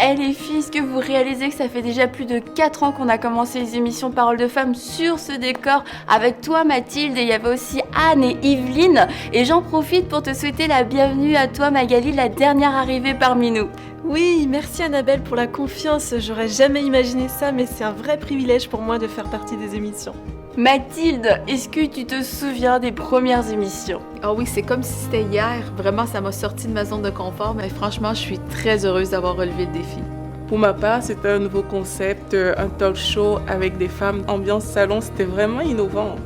Eh les filles, est-ce que vous réalisez que ça fait déjà plus de 4 ans qu'on a commencé les émissions Paroles de Femmes sur ce décor avec toi Mathilde, et il y avait aussi Anne et Yveline. Et j'en profite pour te souhaiter la bienvenue à toi Magali, la dernière arrivée parmi nous. Oui, merci Annabelle pour la confiance, j'aurais jamais imaginé ça, mais c'est un vrai privilège pour moi de faire partie des émissions. Mathilde, est-ce que tu te souviens des premières émissions? Ah oui, c'est comme si c'était hier. Vraiment, ça m'a sorti de ma zone de confort, mais franchement, je suis très heureuse d'avoir relevé le défi. Pour ma part, c'était un nouveau concept, un talk show avec des femmes, ambiance salon, c'était vraiment innovant.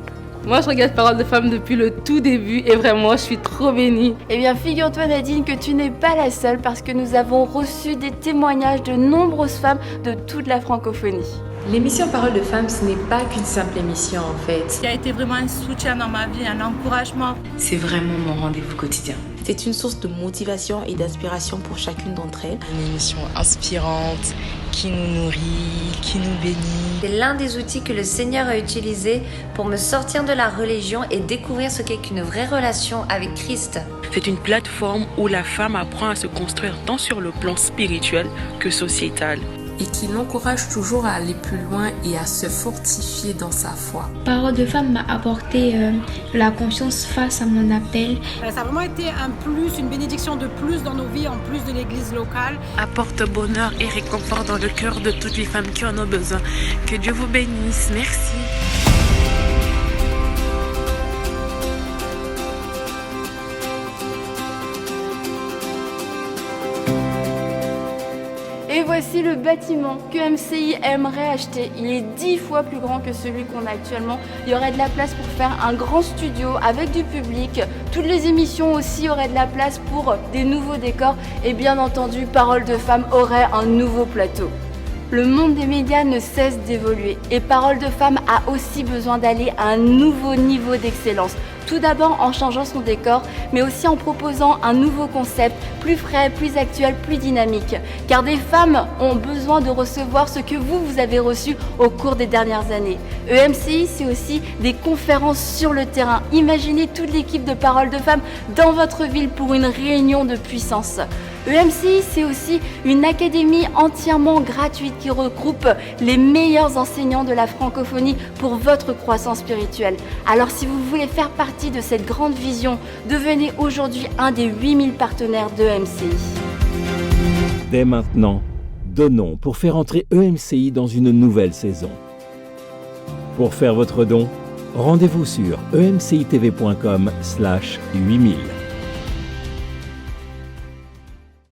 Moi, je regarde Paroles de Femmes depuis le tout début et vraiment, je suis trop bénie. Eh bien, figure-toi Nadine que tu n'es pas la seule parce que nous avons reçu des témoignages de nombreuses femmes de toute la francophonie. L'émission Paroles de Femmes, ce n'est pas qu'une simple émission en fait. Qui a été vraiment un soutien dans ma vie, un encouragement. C'est vraiment mon rendez-vous quotidien. C'est une source de motivation et d'inspiration pour chacune d'entre elles. Une émission inspirante, qui nous nourrit, qui nous bénit. C'est l'un des outils que le Seigneur a utilisé pour me sortir de la religion et découvrir ce qu'est qu'une vraie relation avec Christ. C'est une plateforme où la femme apprend à se construire tant sur le plan spirituel que sociétal. Et qui l'encourage toujours à aller plus loin et à se fortifier dans sa foi. Paroles de Femmes m'a apporté la confiance face à mon appel. Ça a vraiment été un plus, une bénédiction de plus dans nos vies, en plus de l'église locale. Apporte bonheur et réconfort dans le cœur de toutes les femmes qui en ont besoin. Que Dieu vous bénisse. Merci. Et voici le bâtiment que MCI aimerait acheter. Il est 10 fois plus grand que celui qu'on a actuellement. Il y aurait de la place pour faire un grand studio avec du public. Toutes les émissions aussi auraient de la place pour des nouveaux décors. Et bien entendu, Paroles de Femmes aurait un nouveau plateau. Le monde des médias ne cesse d'évoluer et Paroles de Femmes a aussi besoin d'aller à un nouveau niveau d'excellence. Tout d'abord en changeant son décor, mais aussi en proposant un nouveau concept, plus frais, plus actuel, plus dynamique. Car des femmes ont besoin de recevoir ce que vous avez reçu au cours des dernières années. EMCI, c'est aussi des conférences sur le terrain. Imaginez toute l'équipe de Paroles de Femmes dans votre ville pour une réunion de puissance. EMCI, c'est aussi une académie entièrement gratuite qui regroupe les meilleurs enseignants de la francophonie pour votre croissance spirituelle. Alors si vous voulez faire partie de cette grande vision, devenez aujourd'hui un des 8000 partenaires d'EMCI. Dès maintenant, donnons pour faire entrer EMCI dans une nouvelle saison. Pour faire votre don, rendez-vous sur emcitv.com/8000.